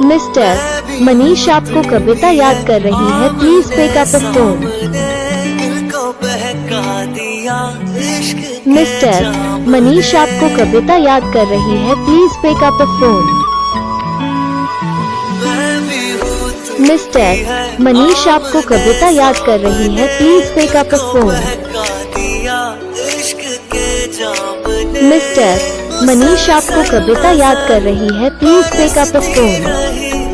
Mister, Manish आपको कविता याद कर रही है, please pick up the phone. Mister, Manish आपको कविता याद कर रही है, please pick up the phone. Mister, Manish आपको कविता याद कर रही है, please pick up the phone. Mister, Manish आपको कविता याद कर रही है, please pick up the phone.